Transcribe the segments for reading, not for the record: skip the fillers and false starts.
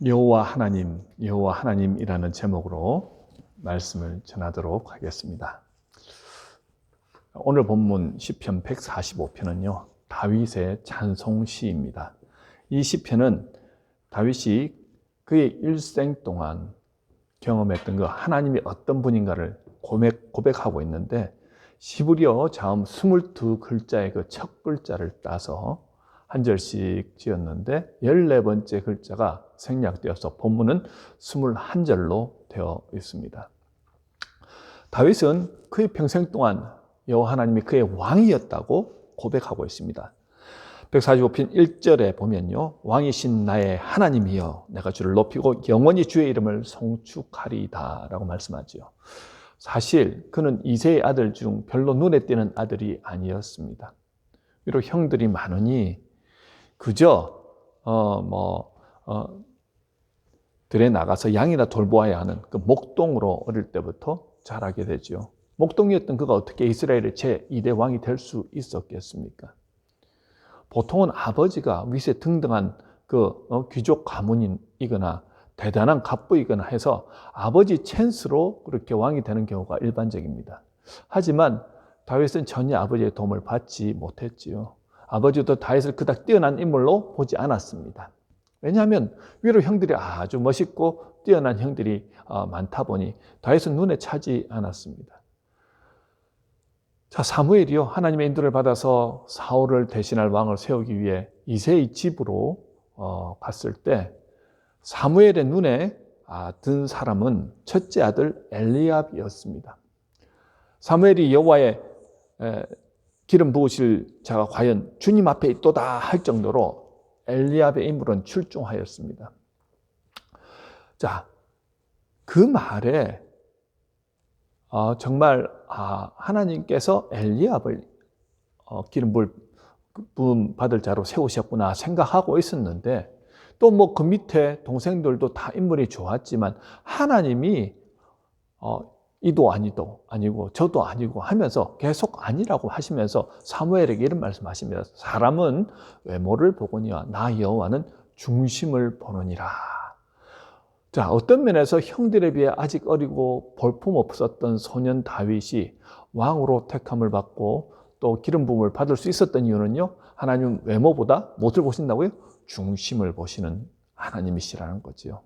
여호와 하나님, 여호와 하나님이라는 제목으로 말씀을 전하도록 하겠습니다. 오늘 본문 시편 145편은요, 다윗의 찬송시입니다. 이 시편은 다윗이 그의 일생 동안 경험했던 그 하나님이 어떤 분인가를 고백하고 있는데, 히브리어 자음 22글자의 그 첫 글자를 따서 한 절씩 지었는데 14번째 글자가 생략되어서 본문은 21절로 되어 있습니다. 다윗은 그의 평생 동안 여호와 하나님이 그의 왕이었다고 고백하고 있습니다. 145편 1절에 보면요, 왕이신 나의 하나님이여 내가 주를 높이고 영원히 주의 이름을 송축하리이다 라고 말씀하죠. 사실 그는 이새의 아들 중 별로 눈에 띄는 아들이 아니었습니다. 비록 형들이 많으니 그저 들에 나가서 양이나 돌보아야 하는 그 목동으로 어릴 때부터 자라게 되죠. 목동이었던 그가 어떻게 이스라엘의 제2대 왕이 될 수 있었겠습니까? 보통은 아버지가 위세 등등한 귀족 가문이거나 대단한 갑부이거나 해서 아버지 찬스로 그렇게 왕이 되는 경우가 일반적입니다. 하지만 다윗은 전혀 아버지의 도움을 받지 못했지요. 아버지도 다윗을 그닥 뛰어난 인물로 보지 않았습니다. 왜냐하면 위로 형들이 아주 멋있고 뛰어난 형들이 많다 보니 다윗은 눈에 차지 않았습니다. 자, 사무엘이요, 하나님의 인도를 받아서 사울을 대신할 왕을 세우기 위해 이새의 집으로 갔을 때 사무엘의 눈에 든 사람은 첫째 아들 엘리압이었습니다. 사무엘이 여호와의 기름 부으실 자가 과연 주님 앞에 있도다 할 정도로 엘리압의 인물은 출중하였습니다. 자, 그 말에 정말 하나님께서 엘리압을 기름 부음 받을 자로 세우셨구나 생각하고 있었는데, 또 그 밑에 동생들도 다 인물이 좋았지만 하나님이 이도 아니고 저도 아니고 하면서 계속 아니라고 하시면서 사무엘에게 이런 말씀하십니다. 사람은 외모를 보거니와 나 여호와는 중심을 보느니라. 자, 어떤 면에서 형들에 비해 아직 어리고 볼품 없었던 소년 다윗이 왕으로 택함을 받고 또 기름 부음을 받을 수 있었던 이유는요, 하나님 외모보다 무엇을 보신다고요? 중심을 보시는 하나님이시라는 거지요.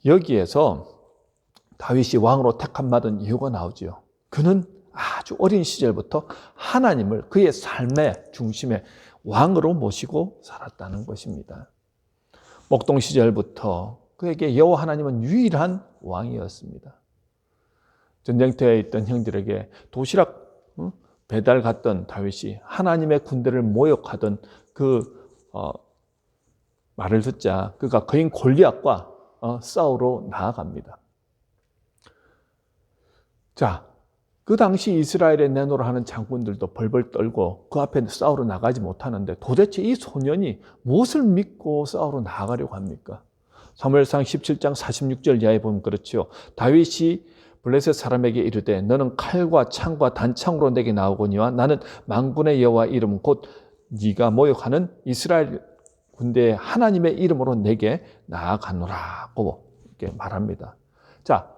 여기에서 다윗이 왕으로 택함 받은 이유가 나오지요. 그는 아주 어린 시절부터 하나님을 그의 삶의 중심에 왕으로 모시고 살았다는 것입니다. 목동 시절부터 그에게 여호와 하나님은 유일한 왕이었습니다. 전쟁터에 있던 형들에게 도시락 배달 갔던 다윗이 하나님의 군대를 모욕하던 말을 듣자 그가 거인 골리앗과 싸우러 나아갑니다. 자, 그 당시 이스라엘에 내노라 하는 장군들도 벌벌 떨고 그 앞에 싸우러 나가지 못하는데 도대체 이 소년이 무엇을 믿고 싸우러 나가려고 합니까? 사무엘상 17장 46절 이하에 보면 그렇죠. 다윗이 블레셋 사람에게 이르되 너는 칼과 창과 단창으로 내게 나오거니와 나는 만군의 여호와 이름 곧 네가 모욕하는 이스라엘 군대의 하나님의 이름으로 내게 나아가노라고 이렇게 말합니다. 자,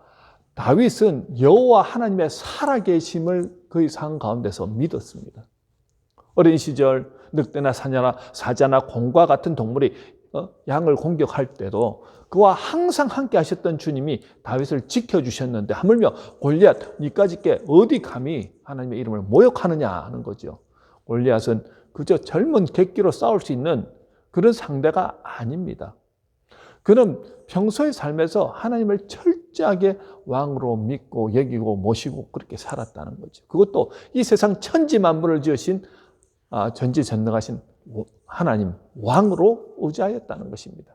다윗은 여호와 하나님의 살아계심을 그의 삶 가운데서 믿었습니다. 어린 시절 늑대나 사자나 곰과 같은 동물이 양을 공격할 때도 그와 항상 함께 하셨던 주님이 다윗을 지켜주셨는데, 하물며 골리앗 니까짓게 어디 감히 하나님의 이름을 모욕하느냐 하는 거죠. 골리앗은 그저 젊은 객기로 싸울 수 있는 그런 상대가 아닙니다. 그는 평소의 삶에서 하나님을 철저하게 왕으로 믿고 여기고 모시고 그렇게 살았다는 거죠. 그것도 이 세상 천지 만물을 지으신 전지전능하신 하나님 왕으로 의지하였다는 것입니다.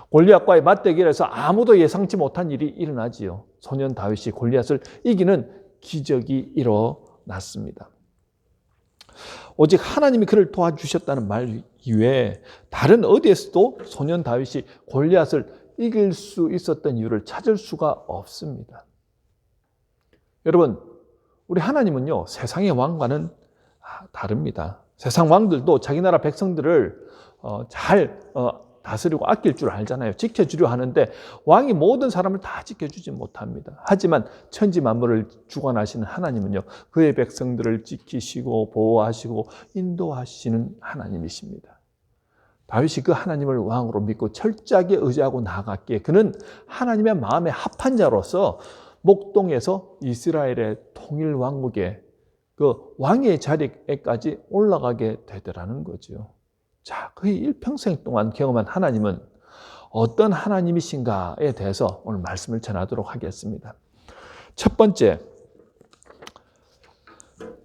골리앗과의 맞대결에서 아무도 예상치 못한 일이 일어나지요. 소년 다윗이 골리앗을 이기는 기적이 일어났습니다. 오직 하나님이 그를 도와주셨다는 말 이외에 다른 어디에서도 소년 다윗이 골리앗을 이길 수 있었던 이유를 찾을 수가 없습니다. 여러분, 우리 하나님은요, 세상의 왕과는 다릅니다. 세상 왕들도 자기 나라 백성들을 잘 다스리고 아낄 줄 알잖아요. 지켜주려 하는데 왕이 모든 사람을 다 지켜주지 못합니다. 하지만 천지 만물을 주관하시는 하나님은요, 그의 백성들을 지키시고 보호하시고 인도하시는 하나님이십니다. 다윗이 그 하나님을 왕으로 믿고 철저하게 의지하고 나아갔기에 그는 하나님의 마음에 합한 자로서 목동에서 이스라엘의 통일 왕국에 그 왕의 자리에까지 올라가게 되더라는 거죠. 자, 그의 일평생 동안 경험한 하나님은 어떤 하나님이신가에 대해서 오늘 말씀을 전하도록 하겠습니다. 첫 번째,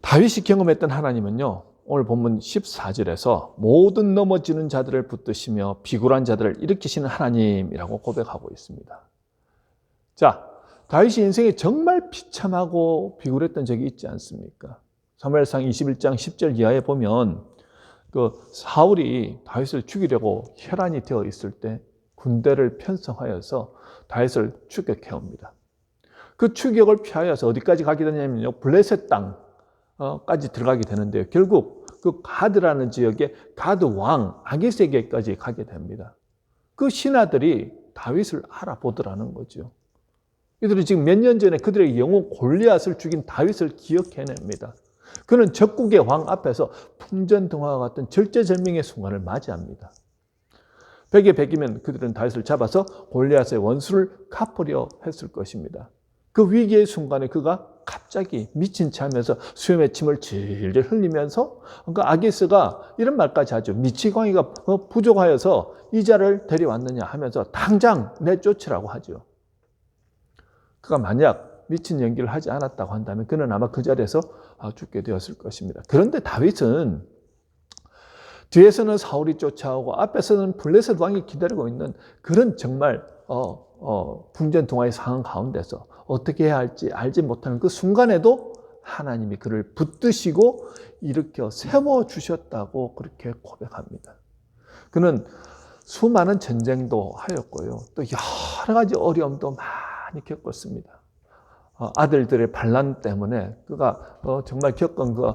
다윗이 경험했던 하나님은요, 오늘 본문 14절에서 모든 넘어지는 자들을 붙드시며 비굴한 자들을 일으키시는 하나님이라고 고백하고 있습니다. 자, 다윗이 인생에 정말 비참하고 비굴했던 적이 있지 않습니까? 사무엘상 21장 10절 이하에 보면 그 사울이 다윗을 죽이려고 혈안이 되어 있을 때 군대를 편성하여서 다윗을 추격해 옵니다. 그 추격을 피하여서 어디까지 가게 되냐면요, 블레셋 땅까지 들어가게 되는데요. 결국 그 가드라는 지역의 가드 왕 아기스에게까지 가게 됩니다. 그 신하들이 다윗을 알아보더라는 거죠. 이들은 지금 몇 년 전에 그들의 영웅 골리앗을 죽인 다윗을 기억해냅니다. 그는 적국의 왕 앞에서 풍전등화와 같은 절제절명의 순간을 맞이합니다. 백에 백이면 그들은 다윗을 잡아서 골리앗의 원수를 갚으려 했을 것입니다. 그 위기의 순간에 그가 갑자기 미친 체 하면서 수염의 침을 질질 흘리면서 그 아기스가 이런 말까지 하죠. 미치광이가 부족하여서 이 자를 데려왔느냐 하면서 당장 내쫓으라고 하죠. 그가 만약 미친 연기를 하지 않았다고 한다면 그는 아마 그 자리에서 죽게 되었을 것입니다. 그런데 다윗은 뒤에서는 사울이 쫓아오고 앞에서는 블레셋 왕이 기다리고 있는 그런 정말 풍전등화의 상황 가운데서 어떻게 해야 할지 알지 못하는 그 순간에도 하나님이 그를 붙드시고 일으켜 세워주셨다고 그렇게 고백합니다. 그는 수많은 전쟁도 하였고요. 또 여러 가지 어려움도 많이 겪었습니다. 아들들의 반란 때문에 그가 정말 겪은 그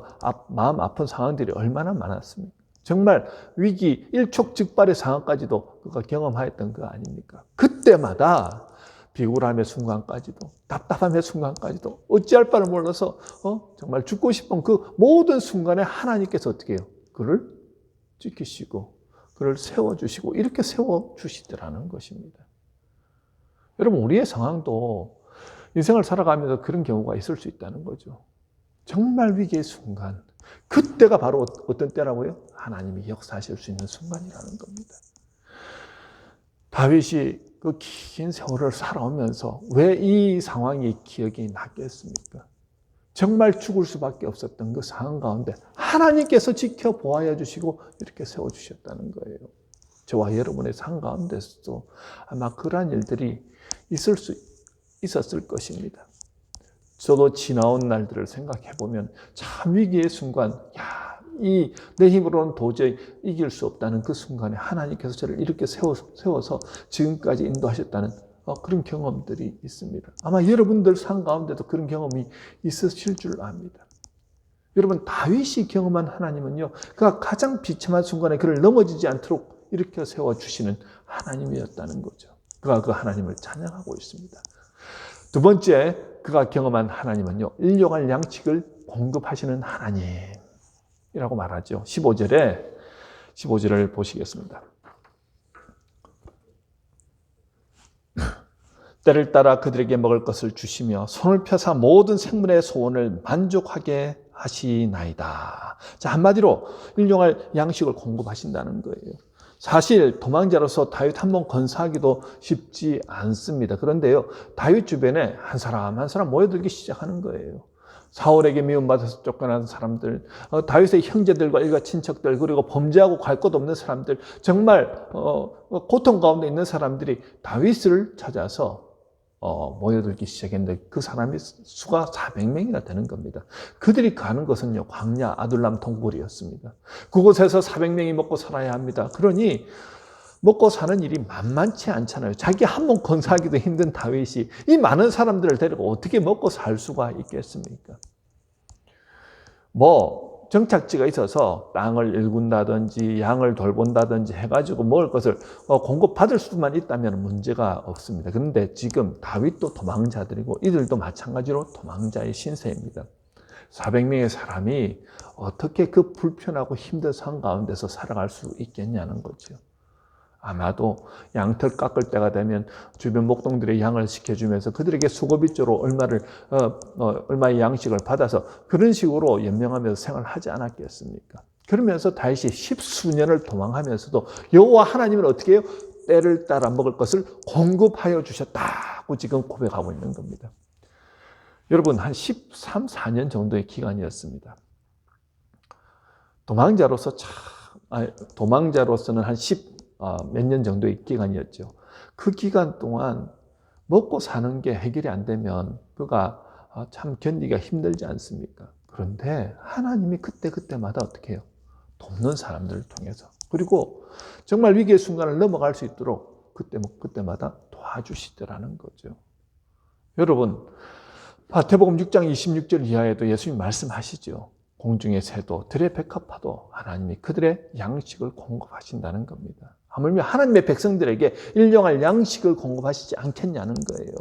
마음 아픈 상황들이 얼마나 많았습니까? 정말 위기 일촉즉발의 상황까지도 그가 경험하였던 거 아닙니까? 그때마다 비굴함의 순간까지도 답답함의 순간까지도 어찌할 바를 몰라서 정말 죽고 싶은 그 모든 순간에 하나님께서 어떻게 해요? 그를 지키시고 그를 세워주시고 이렇게 세워주시더라는 것입니다. 여러분, 우리의 상황도 인생을 살아가면서 그런 경우가 있을 수 있다는 거죠. 정말 위기의 순간, 그때가 바로 어떤 때라고요? 하나님이 역사하실 수 있는 순간이라는 겁니다. 다윗이 그 긴 세월을 살아오면서 왜 이 상황이 기억이 났겠습니까? 정말 죽을 수밖에 없었던 그 상황 가운데 하나님께서 지켜보아야 주시고 이렇게 세워주셨다는 거예요. 저와 여러분의 상황 가운데서도 아마 그러한 일들이 있었을 것입니다. 저도 지나온 날들을 생각해 보면 참 위기의 순간, 내 힘으로는 도저히 이길 수 없다는 그 순간에 하나님께서 저를 이렇게 세워서 지금까지 인도하셨다는 그런 경험들이 있습니다. 아마 여러분들 삶 가운데도 그런 경험이 있으실 줄 압니다. 여러분, 다윗이 경험한 하나님은요, 그가 가장 비참한 순간에 그를 넘어지지 않도록 이렇게 세워주시는 하나님이었다는 거죠. 그가 그 하나님을 찬양하고 있습니다. 두 번째, 그가 경험한 하나님은요, 일용할 양식을 공급하시는 하나님이라고 말하죠. 15절을 보시겠습니다. 때를 따라 그들에게 먹을 것을 주시며 손을 펴사 모든 생물의 소원을 만족하게 하시나이다. 자, 한마디로 일용할 양식을 공급하신다는 거예요. 사실 도망자로서 다윗 한 번 건사하기도 쉽지 않습니다. 그런데요, 다윗 주변에 한 사람 한 사람 모여들기 시작하는 거예요. 사울에게 미움받아서 쫓겨난 사람들, 다윗의 형제들과 일가 친척들, 그리고 범죄하고 갈 곳 없는 사람들, 정말 고통 가운데 있는 사람들이 다윗을 찾아서 모여들기 시작했는데 그 사람의 수가 400명이나 되는 겁니다. 그들이 가는 것은요, 광야 아둘람 동굴이었습니다. 그곳에서 400명이 먹고 살아야 합니다. 그러니 먹고 사는 일이 만만치 않잖아요. 자기 한 몸 건사하기도 힘든 다윗이 이 많은 사람들을 데리고 어떻게 먹고 살 수가 있겠습니까? 정착지가 있어서 땅을 일군다든지 양을 돌본다든지 해가지고 먹을 것을 공급받을 수만 있다면 문제가 없습니다. 그런데 지금 다윗도 도망자들이고 이들도 마찬가지로 도망자의 신세입니다. 400명의 사람이 어떻게 그 불편하고 힘든 상 가운데서 살아갈 수 있겠냐는 거죠. 아마도 양털 깎을 때가 되면 주변 목동들의 양을 시켜주면서 그들에게 수고비조로 얼마의 양식을 받아서 그런 식으로 연명하면서 생활하지 않았겠습니까? 그러면서 다윗이 10수년을 도망하면서도 여호와 하나님은 어떻게 해요? 때를 따라 먹을 것을 공급하여 주셨다고 지금 고백하고 있는 겁니다. 여러분, 한 13, 14년 정도의 기간이었습니다. 도망자로서는 한 10몇 년 정도의 기간이었죠. 그 기간 동안 먹고 사는 게 해결이 안 되면 그가 참 견디기가 힘들지 않습니까? 그런데 하나님이 그때마다 어떻게 해요? 돕는 사람들을 통해서. 그리고 정말 위기의 순간을 넘어갈 수 있도록 그때마다 도와주시더라는 거죠. 여러분, 마태복음 6장 26절 이하에도 예수님이 말씀하시죠. 공중의 새도 들의 백합화도 하나님이 그들의 양식을 공급하신다는 겁니다. 하물며 하나님의 백성들에게 일용할 양식을 공급하시지 않겠냐는 거예요.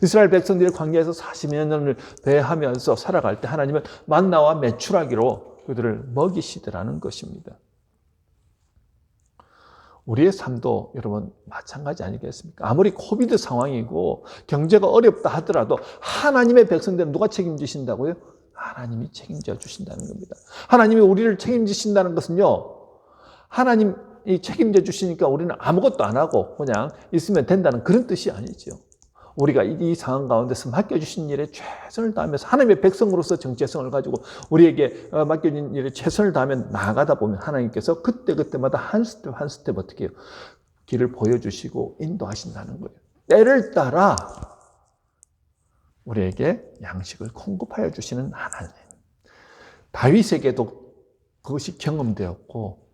이스라엘 백성들이 광야에서 40여 년을 배하면서 살아갈 때 하나님은 만나와 메추라기로 그들을 먹이시더라는 것입니다. 우리의 삶도 여러분 마찬가지 아니겠습니까? 아무리 코비드 상황이고 경제가 어렵다 하더라도 하나님의 백성들은 누가 책임지신다고요? 하나님이 책임져 주신다는 겁니다. 하나님이 우리를 책임지신다는 것은요, 하나님이 책임져 주시니까 우리는 아무것도 안 하고 그냥 있으면 된다는 그런 뜻이 아니죠. 우리가 이 상황 가운데서 맡겨주신 일에 최선을 다하면서 하나님의 백성으로서 정체성을 가지고 우리에게 맡겨진 일에 최선을 다하면 나아가다 보면 하나님께서 그때마다 한 스텝 한 스텝 어떻게 해요? 길을 보여주시고 인도하신다는 거예요. 때를 따라 우리에게 양식을 공급하여 주시는 하나님. 다윗에게도 그것이 경험되었고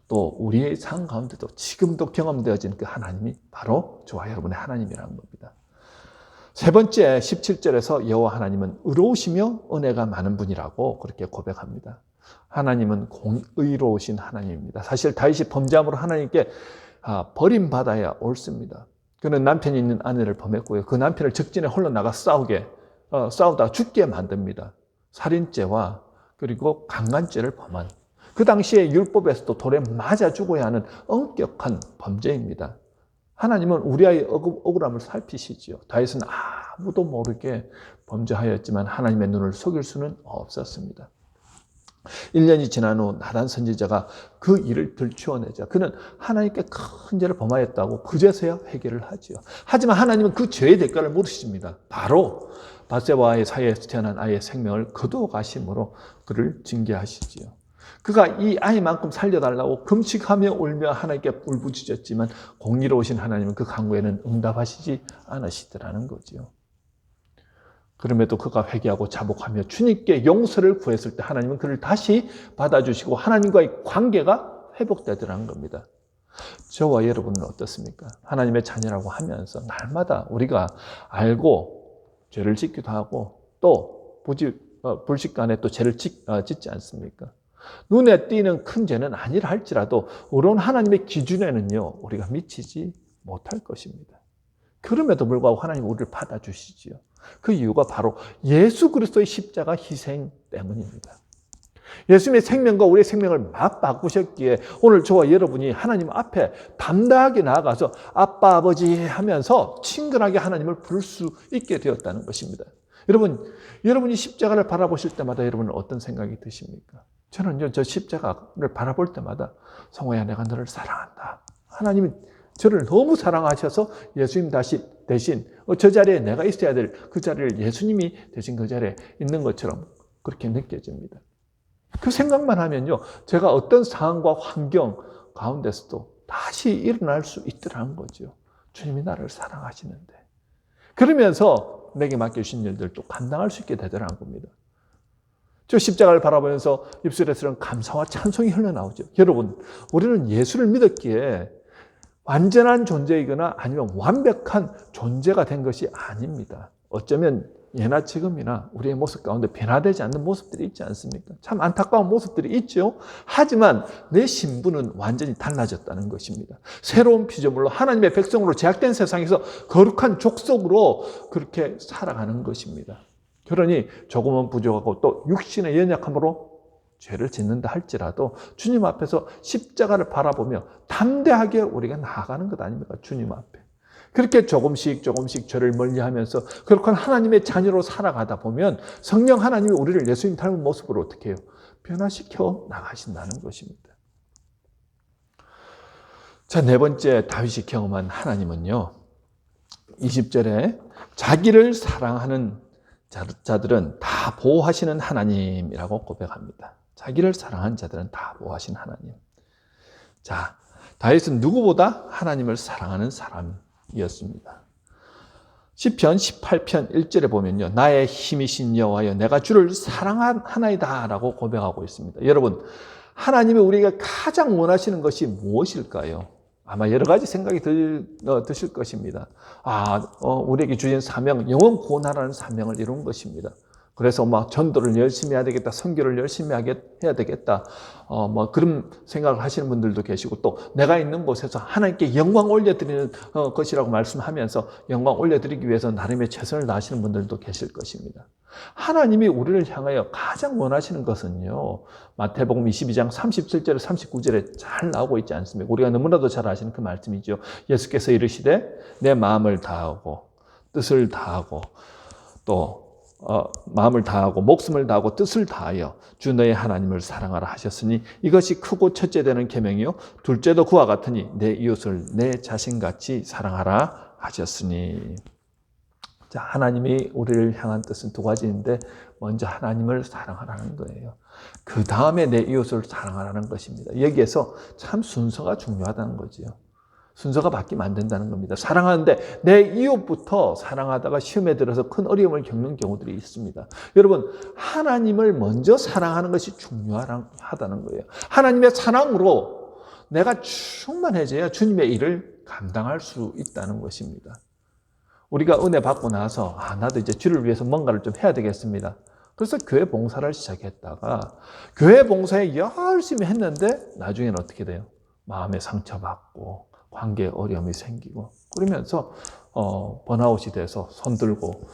또 우리의 삶 가운데도 지금도 경험되어지는 그 하나님이 바로 저와 여러분의 하나님이라는 겁니다. 세 번째 17절에서 여호와 하나님은 의로우시며 은혜가 많은 분이라고 그렇게 고백합니다. 하나님은 의로우신 하나님입니다. 사실 다윗이 범죄함으로 하나님께 버림받아야 옳습니다. 그는 남편이 있는 아내를 범했고요. 그 남편을 적진에 홀로 나가 싸우다가 죽게 만듭니다. 살인죄와 그리고 강간죄를 범한 그 당시에 율법에서도 돌에 맞아 죽어야 하는 엄격한 범죄입니다. 하나님은 우리의 억울함을 살피시지요. 다윗은 아무도 모르게 범죄하였지만 하나님의 눈을 속일 수는 없었습니다. 1년이 지난 후 나단 선지자가 그 일을 들추어내자 그는 하나님께 큰 죄를 범하였다고 그제서야 회개를 하지요. 하지만 하나님은 그 죄의 대가를 물으십니다. 바로 밧세바와의 사이에서 태어난 아이의 생명을 거두어 가심으로 그를 징계하시지요. 그가 이 아이만큼 살려달라고 금식하며 울며 하나님께 울부짖었지만 공의로우신 하나님은 그 간구에는 응답하시지 않으시더라는 거죠. 그럼에도 그가 회개하고 자복하며 주님께 용서를 구했을 때 하나님은 그를 다시 받아주시고 하나님과의 관계가 회복되더라는 겁니다. 저와 여러분은 어떻습니까? 하나님의 자녀라고 하면서 날마다 우리가 알고 죄를 짓기도 하고 또 불식간에 또 죄를 짓지 않습니까? 눈에 띄는 큰 죄는 아니라 할지라도 의로운 하나님의 기준에는요 우리가 미치지 못할 것입니다. 그럼에도 불구하고 하나님 우리를 받아주시지요. 그 이유가 바로 예수 그리스도의 십자가 희생 때문입니다. 예수님의 생명과 우리의 생명을 막 바꾸셨기에 오늘 저와 여러분이 하나님 앞에 담대하게 나아가서 아빠 아버지 하면서 친근하게 하나님을 부를 수 있게 되었다는 것입니다. 여러분이 십자가를 바라보실 때마다 여러분은 어떤 생각이 드십니까? 저는요, 저 십자가를 바라볼 때마다 성호야, 내가 너를 사랑한다. 하나님이 저를 너무 사랑하셔서 예수님 대신 저 자리에 내가 있어야 될 그 자리를 예수님이 대신 그 자리에 있는 것처럼 그렇게 느껴집니다. 그 생각만 하면요, 제가 어떤 상황과 환경 가운데서도 다시 일어날 수 있더라는 거죠. 주님이 나를 사랑하시는데. 그러면서 내게 맡겨주신 일들도 감당할 수 있게 되더라는 겁니다. 저 십자가를 바라보면서 입술에서는 감사와 찬송이 흘러나오죠. 여러분, 우리는 예수를 믿었기에 완전한 존재이거나 아니면 완벽한 존재가 된 것이 아닙니다. 어쩌면 예나 지금이나 우리의 모습 가운데 변화되지 않는 모습들이 있지 않습니까? 참 안타까운 모습들이 있죠. 하지만 내 신분은 완전히 달라졌다는 것입니다. 새로운 피조물로 하나님의 백성으로 제약된 세상에서 거룩한 족속으로 그렇게 살아가는 것입니다. 그러니 조금은 부족하고 또 육신의 연약함으로 죄를 짓는다 할지라도 주님 앞에서 십자가를 바라보며 담대하게 우리가 나아가는 것 아닙니까? 주님 앞에. 그렇게 조금씩 죄를 멀리하면서 거룩한 하나님의 자녀로 살아가다 보면 성령 하나님이 우리를 예수님 닮은 모습으로 어떻게 해요? 변화시켜 나가신다는 것입니다. 자, 네 번째 다윗이 경험한 하나님은요. 20절에 자기를 사랑하는 자들은 다 보호하시는 하나님이라고 고백합니다. 자기를 사랑하는 자들은 다 보호하시는 하나님. 자, 다윗은 누구보다 하나님을 사랑하는 사람이었습니다. 시편 18편 1절에 보면요. 나의 힘이신 여호와여 내가 주를 사랑하나이다 라고 고백하고 있습니다. 여러분, 하나님이 우리가 가장 원하시는 것이 무엇일까요? 아마 여러 가지 생각이 드실 것입니다. 우리에게 주신 사명, 영혼 구원하라는 사명을 이룬 것입니다. 그래서 전도를 열심히 해야 되겠다, 선교를 열심히 해야 되겠다, 그런 생각을 하시는 분들도 계시고, 또 내가 있는 곳에서 하나님께 영광 올려드리는 것이라고 말씀하면서 영광 올려드리기 위해서 나름의 최선을 다하시는 분들도 계실 것입니다. 하나님이 우리를 향하여 가장 원하시는 것은요, 마태복음 22장 37절에 39절에 잘 나오고 있지 않습니까? 우리가 너무나도 잘 아시는 그 말씀이죠. 예수께서 이르시되 내 마음을 다하고 뜻을 다하고 또 마음을 다하고 목숨을 다하고 뜻을 다하여 주 너의 하나님을 사랑하라 하셨으니 이것이 크고 첫째 되는 계명이요 둘째도 그와 같으니 내 이웃을 내 자신같이 사랑하라 하셨으니. 자, 하나님이 우리를 향한 뜻은 두 가지인데 먼저 하나님을 사랑하라는 거예요. 그 다음에 내 이웃을 사랑하라는 것입니다. 여기에서 참 순서가 중요하다는 거죠. 순서가 바뀌면 안 된다는 겁니다. 사랑하는데 내 이웃부터 사랑하다가 시험에 들어서 큰 어려움을 겪는 경우들이 있습니다. 여러분, 하나님을 먼저 사랑하는 것이 중요하다는 거예요. 하나님의 사랑으로 내가 충만해져야 주님의 일을 감당할 수 있다는 것입니다. 우리가 은혜 받고 나서 나도 이제 주를 위해서 뭔가를 좀 해야 되겠습니다. 그래서 교회 봉사를 시작했다가 교회 봉사에 열심히 했는데 나중에는 어떻게 돼요? 마음에 상처받고 관계에 어려움이 생기고 그러면서 번아웃이 돼서 손들고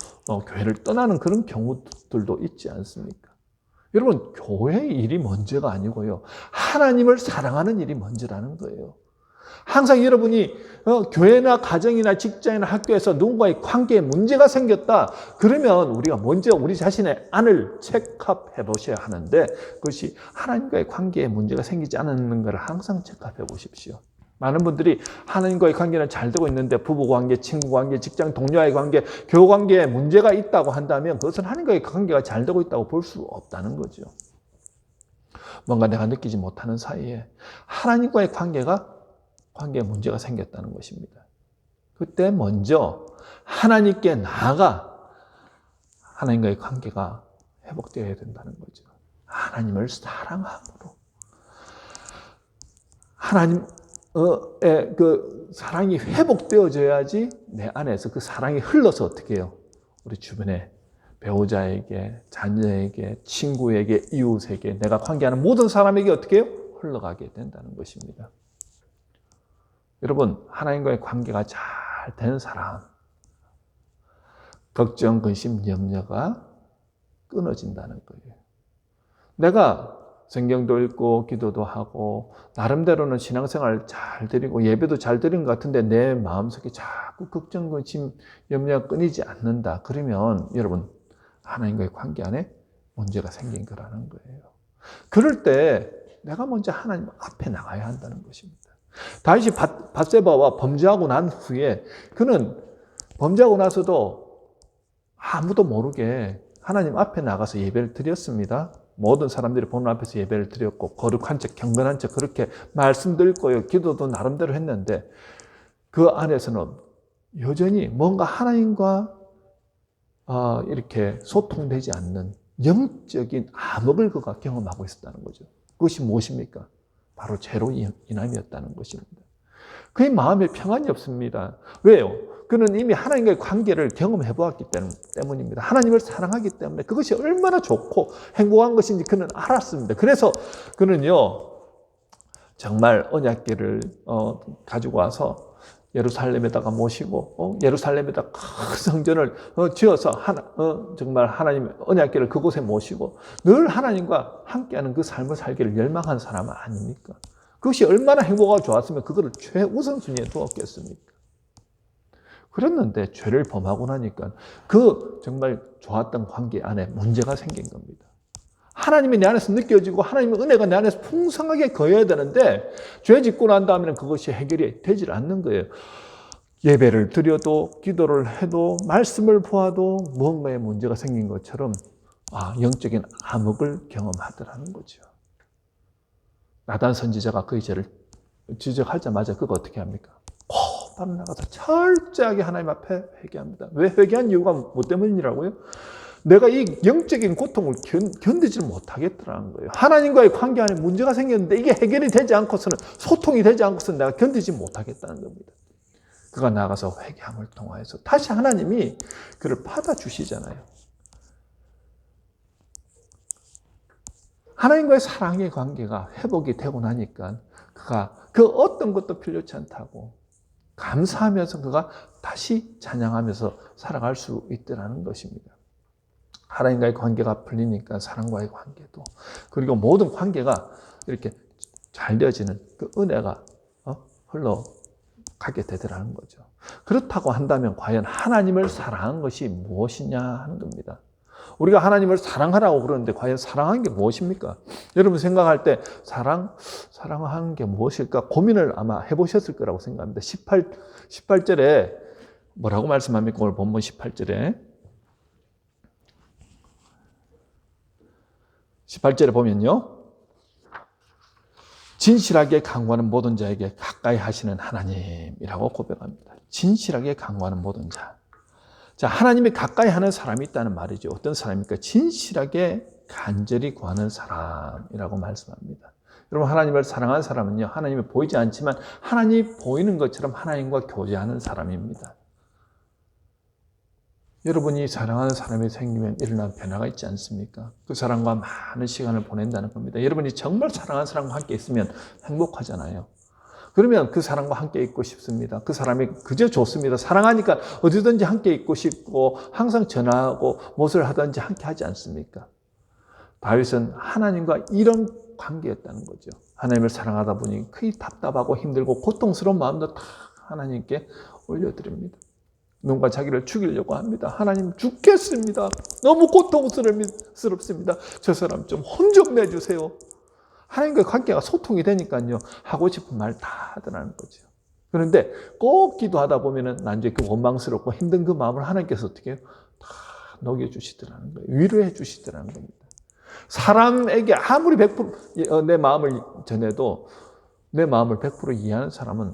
교회를 떠나는 그런 경우들도 있지 않습니까? 여러분, 교회의 일이 먼저가 아니고요. 하나님을 사랑하는 일이 먼저라는 거예요. 항상 여러분이 교회나 가정이나 직장이나 학교에서 누군가의 관계에 문제가 생겼다. 그러면 우리가 먼저 우리 자신의 안을 체크해 보셔야 하는데 그것이 하나님과의 관계에 문제가 생기지 않았는가를 항상 체크해 보십시오. 많은 분들이 하나님과의 관계는 잘 되고 있는데 부부관계, 친구관계, 직장 동료와의 관계, 교우관계에 문제가 있다고 한다면 그것은 하나님과의 관계가 잘 되고 있다고 볼 수 없다는 거죠. 뭔가 내가 느끼지 못하는 사이에 하나님과의 관계에 문제가 생겼다는 것입니다. 그때 먼저 하나님께 나아가 하나님과의 관계가 회복되어야 된다는 거죠. 하나님을 사랑함으로. 하나님의 그 사랑이 회복되어져야지 내 안에서 그 사랑이 흘러서 어떻게 해요? 우리 주변에 배우자에게, 자녀에게, 친구에게, 이웃에게, 내가 관계하는 모든 사람에게 어떻게 해요? 흘러가게 된다는 것입니다. 여러분, 하나님과의 관계가 잘 된 사람, 걱정, 근심, 염려가 끊어진다는 거예요. 내가 성경도 읽고 기도도 하고 나름대로는 신앙생활 잘 드리고 예배도 잘 드린 것 같은데 내 마음속에 자꾸 걱정, 근심, 염려가 끊이지 않는다. 그러면 여러분, 하나님과의 관계 안에 문제가 생긴 거라는 거예요. 그럴 때 내가 먼저 하나님 앞에 나가야 한다는 것입니다. 다윗이 밧세바와 범죄하고 난 후에 그는 범죄하고 나서도 아무도 모르게 하나님 앞에 나가서 예배를 드렸습니다. 모든 사람들이 보는 앞에서 예배를 드렸고 거룩한 척, 경건한 척 그렇게 말씀드렸고요. 기도도 나름대로 했는데 그 안에서는 여전히 뭔가 하나님과 이렇게 소통되지 않는 영적인 암흑을 그가 경험하고 있었다는 거죠. 그것이 무엇입니까? 바로 죄로 인함이었다는 것입니다. 그의 마음에 평안이 없습니다. 왜요? 그는 이미 하나님과의 관계를 경험해 보았기 때문입니다. 하나님을 사랑하기 때문에 그것이 얼마나 좋고 행복한 것인지 그는 알았습니다. 그래서 그는요, 정말 언약궤를 가지고 와서 예루살렘에다가 모시고 예루살렘에다 큰 성전을 지어서 정말 하나님 언약궤를 그곳에 모시고 늘 하나님과 함께하는 그 삶을 살기를 열망한 사람 아닙니까? 그것이 얼마나 행복하고 좋았으면 그거를 최우선순위에 두었겠습니까? 그랬는데 죄를 범하고 나니까 그 정말 좋았던 관계 안에 문제가 생긴 겁니다. 하나님이 내 안에서 느껴지고 하나님의 은혜가 내 안에서 풍성하게 거해야 되는데 죄 짓고 난 다음에는 그것이 해결이 되질 않는 거예요. 예배를 드려도 기도를 해도 말씀을 보아도 무언가에 문제가 생긴 것처럼 영적인 암흑을 경험하더라는 거죠. 나단 선지자가 그 죄를 지적하자마자 그거 어떻게 합니까? 바로 나가서 철저하게 하나님 앞에 회개합니다. 왜 회개한 이유가 뭐 때문이라고요? 내가 이 영적인 고통을 견디지를 못하겠더라는 거예요. 하나님과의 관계 안에 문제가 생겼는데 이게 해결이 되지 않고서는, 소통이 되지 않고서는 내가 견디지 못하겠다는 겁니다. 그가 나가서 회개함을 통하여서 다시 하나님이 그를 받아주시잖아요. 하나님과의 사랑의 관계가 회복이 되고 나니까 그가 그 어떤 것도 필요치 않다고 감사하면서 그가 다시 찬양하면서 살아갈 수 있더라는 것입니다. 하나님과의 관계가 풀리니까 사랑과의 관계도, 그리고 모든 관계가 이렇게 잘 되어지는 그 은혜가 흘러가게 되더라는 거죠. 그렇다고 한다면 과연 하나님을 사랑한 것이 무엇이냐 하는 겁니다. 우리가 하나님을 사랑하라고 그러는데 과연 사랑한 게 무엇입니까? 여러분 생각할 때 사랑하는 게 무엇일까 고민을 아마 해보셨을 거라고 생각합니다. 18절에 뭐라고 말씀합니까? 오늘 본문 18절에 보면요, 진실하게 강구하는 모든 자에게 가까이 하시는 하나님이라고 고백합니다. 진실하게 강구하는 모든 자. 자, 하나님이 가까이 하는 사람이 있다는 말이죠. 어떤 사람입니까? 진실하게 간절히 구하는 사람이라고 말씀합니다. 여러분, 하나님을 사랑하는 사람은요, 하나님이 보이지 않지만 하나님이 보이는 것처럼 하나님과 교제하는 사람입니다. 여러분이 사랑하는 사람이 생기면 일어나는 변화가 있지 않습니까? 그 사람과 많은 시간을 보낸다는 겁니다. 여러분이 정말 사랑하는 사람과 함께 있으면 행복하잖아요. 그러면 그 사람과 함께 있고 싶습니다. 그 사람이 그저 좋습니다. 사랑하니까 어디든지 함께 있고 싶고 항상 전화하고 무엇을 하든지 함께 하지 않습니까? 다윗은 하나님과 이런 관계였다는 거죠. 하나님을 사랑하다 보니 크게 답답하고 힘들고 고통스러운 마음도 다 하나님께 올려드립니다. 누군가 자기를 죽이려고 합니다. 하나님, 죽겠습니다. 너무 고통스럽습니다. 저 사람 좀 혼 좀 내주세요. 하나님과의 관계가 소통이 되니까요, 하고 싶은 말 다 하더라는 거죠. 그런데 꼭 기도하다 보면은 나중에 그 원망스럽고 힘든 그 마음을 하나님께서 어떻게 해요? 다 녹여주시더라는 거예요. 위로해 주시더라는 겁니다. 사람에게 아무리 100% 내 마음을 전해도 내 마음을 100% 이해하는 사람은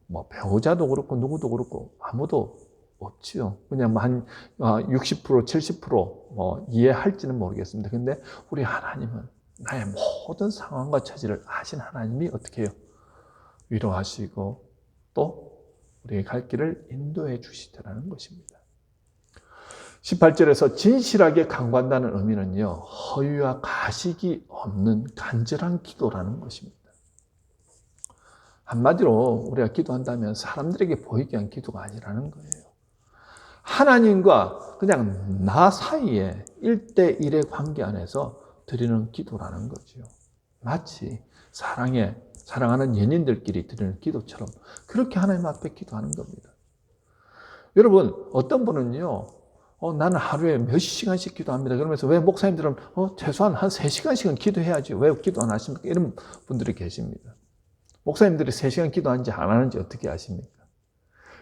뭐 배우자도 그렇고 누구도 그렇고 아무도 없지요. 그냥 한 60%, 70% 이해할지는 모르겠습니다. 근데 우리 하나님은 나의 모든 상황과 처지를 아신 하나님이 어떻게 해요? 위로하시고 또 우리의 갈 길을 인도해 주시더라는 것입니다. 18절에서 진실하게 간구한다는 의미는요, 허위와 가식이 없는 간절한 기도라는 것입니다. 한마디로 우리가 기도한다면 사람들에게 보이게 한 기도가 아니라는 거예요. 하나님과 그냥 나 사이에 1대1의 관계 안에서 드리는 기도라는 거죠. 마치 사랑하는 연인들끼리 드리는 기도처럼 그렇게 하나님 앞에 기도하는 겁니다. 여러분, 어떤 분은요, 나는 하루에 몇 시간씩 기도합니다. 그러면서 왜 목사님들은 최소한 한 3시간씩은 기도해야지 왜 기도 안 하십니까? 이런 분들이 계십니다. 목사님들이 3시간 기도하는지 안 하는지 어떻게 아십니까?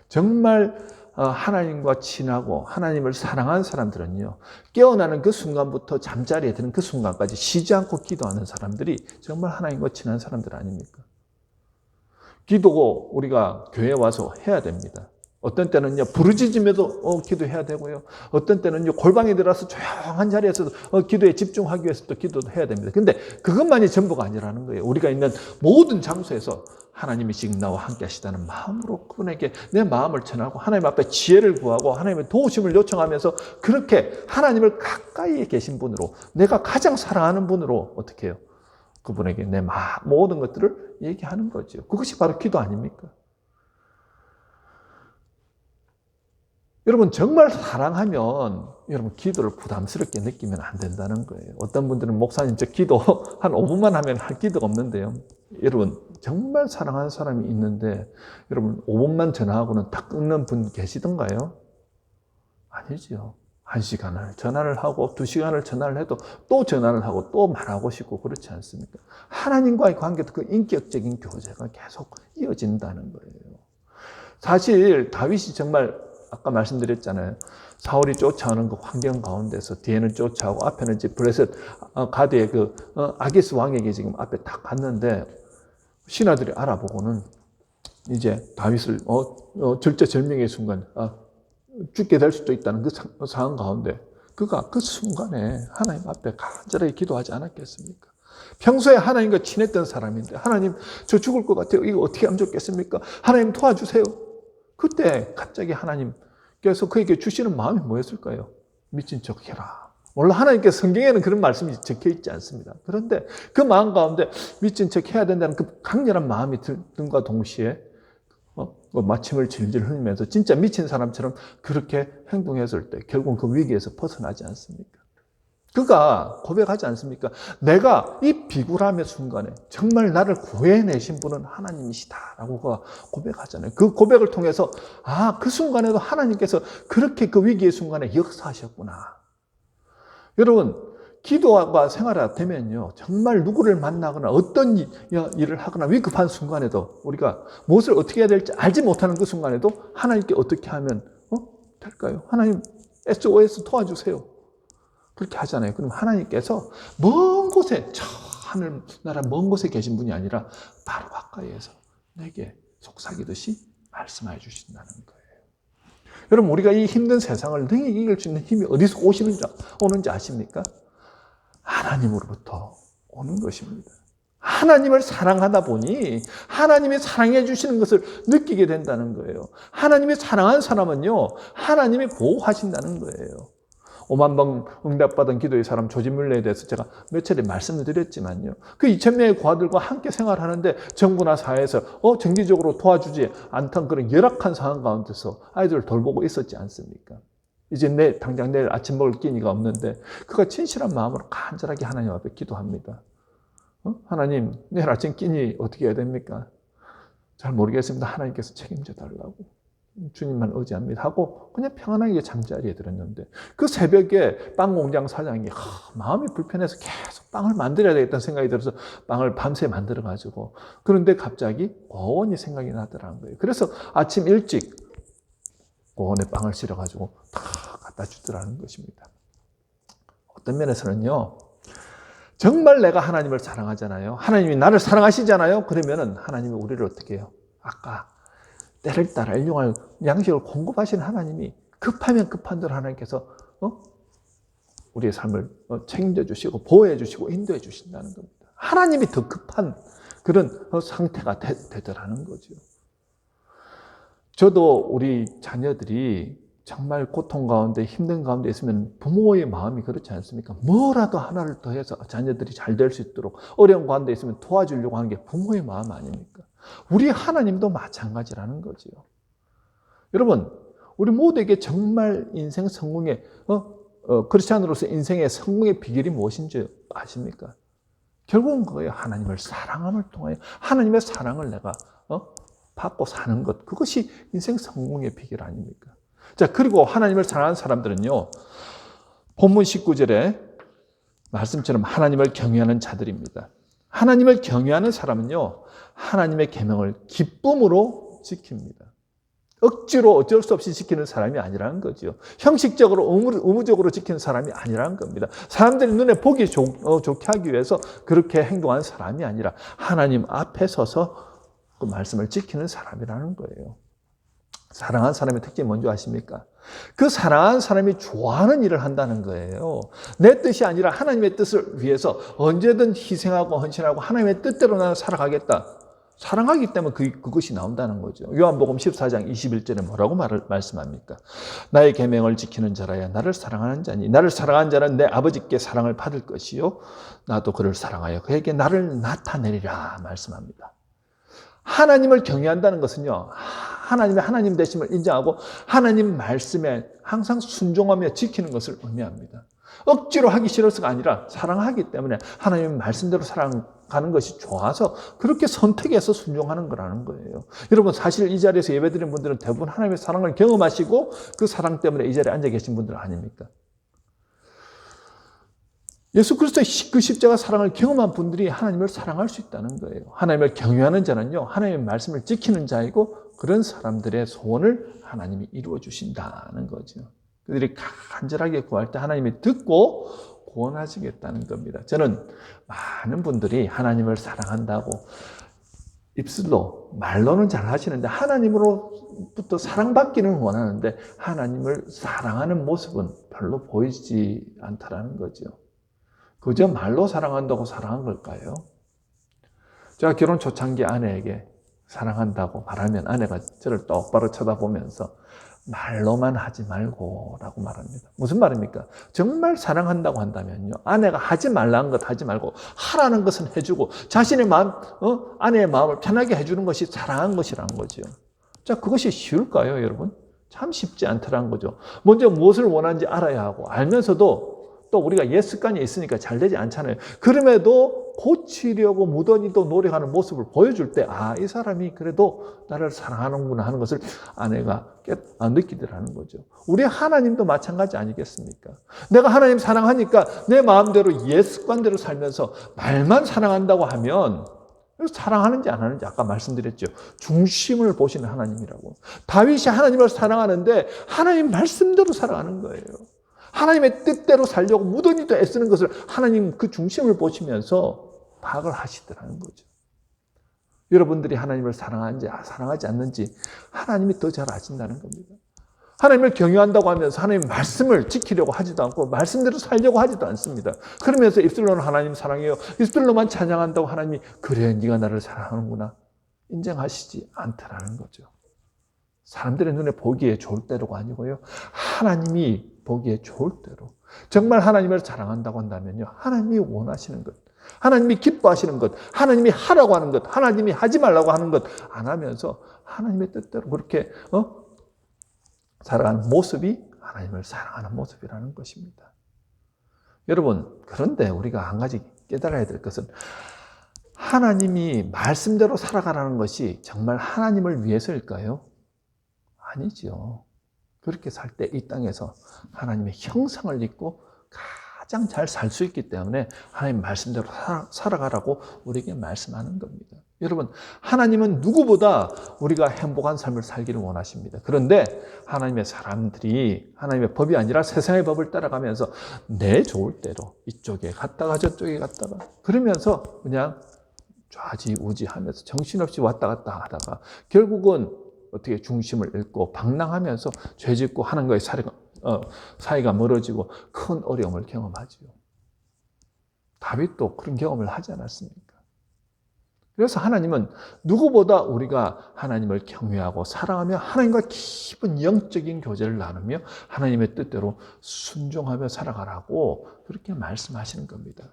정말 하나님과 친하고 하나님을 사랑하는 사람들은요, 깨어나는 그 순간부터 잠자리에 드는 그 순간까지 쉬지 않고 기도하는 사람들이 정말 하나님과 친한 사람들 아닙니까? 기도고 우리가 교회에 와서 해야 됩니다. 어떤 때는요, 부르짖으며도 기도해야 되고요. 어떤 때는요, 골방에 들어가서 조용한 자리에서도 기도에 집중하기 위해서 또 기도도 해야 됩니다. 근데 그것만이 전부가 아니라는 거예요. 우리가 있는 모든 장소에서 하나님이 지금 나와 함께 하시다는 마음으로 그분에게 내 마음을 전하고 하나님 앞에 지혜를 구하고 하나님의 도우심을 요청하면서 그렇게 하나님을 가까이에 계신 분으로 내가 가장 사랑하는 분으로 어떻게 해요? 그분에게 내 모든 것들을 얘기하는 거죠. 그것이 바로 기도 아닙니까? 여러분 정말 사랑하면 여러분 기도를 부담스럽게 느끼면 안 된다는 거예요. 어떤 분들은 목사님 저 기도 한 5분만 하면 할 기도가 없는데요. 여러분 정말 사랑하는 사람이 있는데 여러분 5분만 전화하고는 딱 끊는 분 계시던가요? 아니죠. 1시간을 전화를 하고 2시간을 전화를 해도 또 전화를 하고 또 말하고 싶고 그렇지 않습니까? 하나님과의 관계도 그 인격적인 교제가 계속 이어진다는 거예요. 사실 다윗이 정말 아까 말씀드렸잖아요. 사울이 쫓아오는 그 환경 가운데서 뒤에는 쫓아오고 앞에는 이제 블레셋 가드의 그 아기스 왕에게 지금 앞에 딱 갔는데 신하들이 알아보고는 이제 다윗을 절제절명의 순간 죽게 될 수도 있다는 그 상황 가운데 그가 그 순간에 하나님 앞에 간절하게 기도하지 않았겠습니까? 평소에 하나님과 친했던 사람인데 하나님 저 죽을 것 같아요. 이거 어떻게 하면 좋겠습니까? 하나님 도와주세요. 그때 갑자기 하나님께서 그에게 주시는 마음이 뭐였을까요? 미친 척 해라. 물론 하나님께서 성경에는 그런 말씀이 적혀 있지 않습니다. 그런데 그 마음 가운데 미친 척 해야 된다는 그 강렬한 마음이 든과 동시에 마침을 질질 흘리면서 진짜 미친 사람처럼 그렇게 행동했을 때 결국 그 위기에서 벗어나지 않습니까? 그가 고백하지 않습니까? 내가 이 비굴함의 순간에 정말 나를 구해내신 분은 하나님이시다라고 그가 고백하잖아요. 그 고백을 통해서 그 순간에도 하나님께서 그렇게 그 위기의 순간에 역사하셨구나. 여러분 기도가 생활화 되면요 정말 누구를 만나거나 어떤 일을 하거나 위급한 순간에도 우리가 무엇을 어떻게 해야 될지 알지 못하는 그 순간에도 하나님께 어떻게 하면 될까요? 하나님 SOS 도와주세요. 그렇게 하잖아요. 그럼 하나님께서 먼 곳에 저 하늘나라 먼 곳에 계신 분이 아니라 바로 가까이에서 내게 속삭이듯이 말씀해 주신다는 거예요. 여러분 우리가 이 힘든 세상을 능히 이길 수 있는 힘이 어디서 오는지 아십니까? 하나님으로부터 오는 것입니다. 하나님을 사랑하다 보니 하나님이 사랑해 주시는 것을 느끼게 된다는 거예요. 하나님이 사랑한 사람은요 하나님이 보호하신다는 거예요. 5만 번 응답받은 기도의 사람 조지 뮬러에 대해서 제가 몇 차례 말씀을 드렸지만요. 그 2,000명의 고아들과 함께 생활하는데 정부나 사회에서 정기적으로 도와주지 않던 그런 열악한 상황 가운데서 아이들을 돌보고 있었지 않습니까? 이제 당장 내일 아침 먹을 끼니가 없는데 그가 진실한 마음으로 간절하게 하나님 앞에 기도합니다. 하나님 내일 아침 끼니 어떻게 해야 됩니까? 잘 모르겠습니다. 하나님께서 책임져 달라고. 주님만 의지합니다 하고 그냥 평안하게 잠자리에 들었는데 그 새벽에 빵 공장 사장이 마음이 불편해서 계속 빵을 만들어야 되겠다는 생각이 들어서 빵을 밤새 만들어 가지고 그런데 갑자기 고원이 생각이 나더라는 거예요. 그래서 아침 일찍 고원에 빵을 실어 가지고 다 갖다 주더라는 것입니다. 어떤 면에서는요 정말 내가 하나님을 사랑하잖아요. 하나님이 나를 사랑하시잖아요. 그러면은 하나님이 우리를 어떻게 해요? 아까 때를 따라 일용할 양식을 공급하시는 하나님이 급하면 급한 대로 하나님께서 우리의 삶을 책임져 주시고 보호해 주시고 인도해 주신다는 겁니다. 하나님이 더 급한 그런 상태가 되더라는 거죠. 저도 우리 자녀들이 정말 고통 가운데 힘든 가운데 있으면 부모의 마음이 그렇지 않습니까? 뭐라도 하나를 더해서 자녀들이 잘 될 수 있도록 어려운 가운데 있으면 도와주려고 하는 게 부모의 마음 아닙니까? 우리 하나님도 마찬가지라는 거지요. 여러분, 우리 모두에게 정말 인생 성공의 크리스찬으로서 인생의 성공의 비결이 무엇인지 아십니까? 결국은 그거예요. 하나님을 사랑함을 통하여 하나님의 사랑을 내가 받고 사는 것. 그것이 인생 성공의 비결 아닙니까? 자, 그리고 하나님을 사랑하는 사람들은요. 본문 19절에 말씀처럼 하나님을 경외하는 자들입니다. 하나님을 경외하는 사람은요. 하나님의 계명을 기쁨으로 지킵니다. 억지로 어쩔 수 없이 지키는 사람이 아니라는 거죠. 형식적으로 의무적으로 지키는 사람이 아니라는 겁니다. 사람들이 눈에 보기 좋게 하기 위해서 그렇게 행동하는 사람이 아니라 하나님 앞에 서서 그 말씀을 지키는 사람이라는 거예요. 사랑하는 사람의 특징이 뭔지 아십니까? 그 사랑하는 사람이 좋아하는 일을 한다는 거예요. 내 뜻이 아니라 하나님의 뜻을 위해서 언제든 희생하고 헌신하고 하나님의 뜻대로 나는 살아가겠다. 사랑하기 때문에 그것이 나온다는 거죠. 요한복음 14장 21절에 뭐라고 말씀합니까? 나의 계명을 지키는 자라야 나를 사랑하는 자니 나를 사랑하는 자는 내 아버지께 사랑을 받을 것이요 나도 그를 사랑하여 그에게 나를 나타내리라 말씀합니다. 하나님을 경외한다는 것은요, 하나님의 하나님 되심을 인정하고 하나님 말씀에 항상 순종하며 지키는 것을 의미합니다. 억지로 하기 싫어서가 아니라 사랑하기 때문에 하나님의 말씀대로 살아가는 것이 좋아서 그렇게 선택해서 순종하는 거라는 거예요. 여러분, 사실 이 자리에서 예배드린 분들은 대부분 하나님의 사랑을 경험하시고 그 사랑 때문에 이 자리에 앉아 계신 분들 아닙니까? 예수 그리스도의 그 십자가 사랑을 경험한 분들이 하나님을 사랑할 수 있다는 거예요. 하나님을 경외하는 자는요, 하나님의 말씀을 지키는 자이고 그런 사람들의 소원을 하나님이 이루어 주신다는 거죠. 그들이 간절하게 구할 때 하나님이 듣고 구원하시겠다는 겁니다. 저는 많은 분들이 하나님을 사랑한다고 입술로, 말로는 잘 하시는데 하나님으로부터 사랑받기는 원하는데 하나님을 사랑하는 모습은 별로 보이지 않다라는 거죠. 그저 말로 사랑한다고 사랑한 걸까요? 제가 결혼 초창기 아내에게 사랑한다고 말하면 아내가 저를 똑바로 쳐다보면서 말로만 하지 말고 라고 말합니다. 무슨 말입니까? 정말 사랑한다고 한다면요, 아내가 하지 말라는 것 하지 말고 하라는 것은 해주고 자신의 마음, 아내의 마음을 편하게 해주는 것이 사랑한 것이라는 거죠. 자, 그것이 쉬울까요, 여러분? 참 쉽지 않더라는 거죠. 먼저 무엇을 원하는지 알아야 하고 알면서도 또 우리가 옛 습관이 있으니까 잘 되지 않잖아요. 그럼에도 고치려고 무던히도 노력하는 모습을 보여줄 때, 아, 이 사람이 그래도 나를 사랑하는구나 하는 것을 아내가 느끼더라는 거죠. 우리 하나님도 마찬가지 아니겠습니까? 내가 하나님 사랑하니까 내 마음대로 옛 습관대로 살면서 말만 사랑한다고 하면 사랑하는지 안 하는지 아까 말씀드렸죠. 중심을 보시는 하나님이라고. 다윗이 하나님을 사랑하는데 하나님 말씀대로 살아가는 거예요. 하나님의 뜻대로 살려고 무던히도 애쓰는 것을 하나님 그 중심을 보시면서 파악을 하시더라는 거죠. 여러분들이 하나님을 사랑하는지 사랑하지 않는지 하나님이 더 잘 아신다는 겁니다. 하나님을 경외한다고 하면서 하나님의 말씀을 지키려고 하지도 않고 말씀대로 살려고 하지도 않습니다. 그러면서 입술로는 하나님 사랑해요. 입술로만 찬양한다고 하나님이 그래 네가 나를 사랑하는구나 인정하시지 않더라는 거죠. 사람들의 눈에 보기에 좋을 대로가 아니고요. 하나님이 보기에 좋을 대로. 정말 하나님을 사랑한다고 한다면요. 하나님이 원하시는 것, 하나님이 기뻐하시는 것, 하나님이 하라고 하는 것, 하나님이 하지 말라고 하는 것 안 하면서 하나님의 뜻대로 그렇게 살아가는 모습이 하나님을 사랑하는 모습이라는 것입니다. 여러분, 그런데 우리가 한 가지 깨달아야 될 것은 하나님이 말씀대로 살아가라는 것이 정말 하나님을 위해서일까요? 아니죠. 그렇게 살 때 이 땅에서 하나님의 형상을 입고 가장 잘 살 수 있기 때문에 하나님 말씀대로 살아가라고 우리에게 말씀하는 겁니다. 여러분, 하나님은 누구보다 우리가 행복한 삶을 살기를 원하십니다. 그런데 하나님의 사람들이 하나님의 법이 아니라 세상의 법을 따라가면서 내 좋을 대로 이쪽에 갔다가 저쪽에 갔다가 그러면서 그냥 좌지우지하면서 정신없이 왔다 갔다 하다가 결국은 어떻게 중심을 잃고 방랑하면서 죄짓고 하나님과의 사이가 멀어지고 큰 어려움을 경험하지요. 다윗도 그런 경험을 하지 않았습니까? 그래서 하나님은 누구보다 우리가 하나님을 경외하고 사랑하며 하나님과 깊은 영적인 교제를 나누며 하나님의 뜻대로 순종하며 살아가라고 그렇게 말씀하시는 겁니다.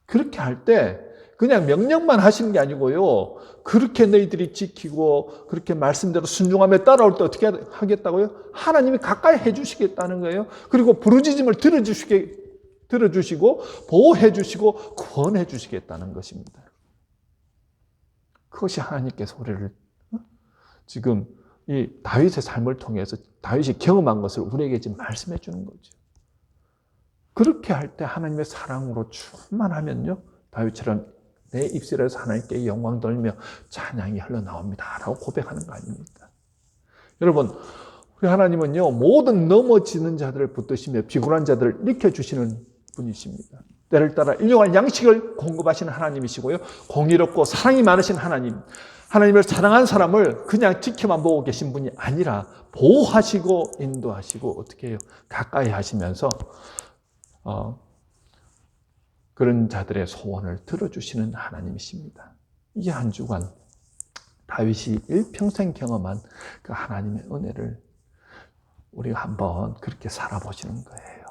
그렇게 할 때 그냥 명령만 하시는 게 아니고요. 그렇게 너희들이 지키고 그렇게 말씀대로 순종하며 따라올 때 어떻게 하겠다고요? 하나님이 가까이 해주시겠다는 거예요. 그리고 부르짖음을 들어주시고 보호해 주시고 구원해 주시겠다는 것입니다. 그것이 하나님께서 우리를 지금 이 다윗의 삶을 통해서 다윗이 경험한 것을 우리에게 지금 말씀해 주는 거죠. 그렇게 할 때 하나님의 사랑으로 충만하면요. 다윗처럼 내 입술에서 하나님께 영광 돌리며 찬양이 흘러나옵니다. 라고 고백하는 거 아닙니까? 여러분, 우리 하나님은요, 모든 넘어지는 자들을 붙드시며 비굴한 자들을 일으켜주시는 분이십니다. 때를 따라 일용할 양식을 공급하시는 하나님이시고요. 공의롭고 사랑이 많으신 하나님, 하나님을 사랑한 사람을 그냥 지켜만 보고 계신 분이 아니라 보호하시고 인도하시고 어떻게 해요? 가까이 하시면서 그런 자들의 소원을 들어주시는 하나님이십니다. 이 한 주간 다윗이 일평생 경험한 그 하나님의 은혜를 우리가 한번 그렇게 살아보시는 거예요.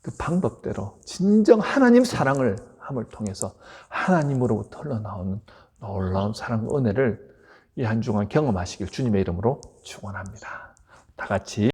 그 방법대로 진정 하나님 사랑을 함을 통해서 하나님으로부터 흘러나오는 놀라운 사랑 은혜를 이 한 주간 경험하시길 주님의 이름으로 축원합니다. 다 같이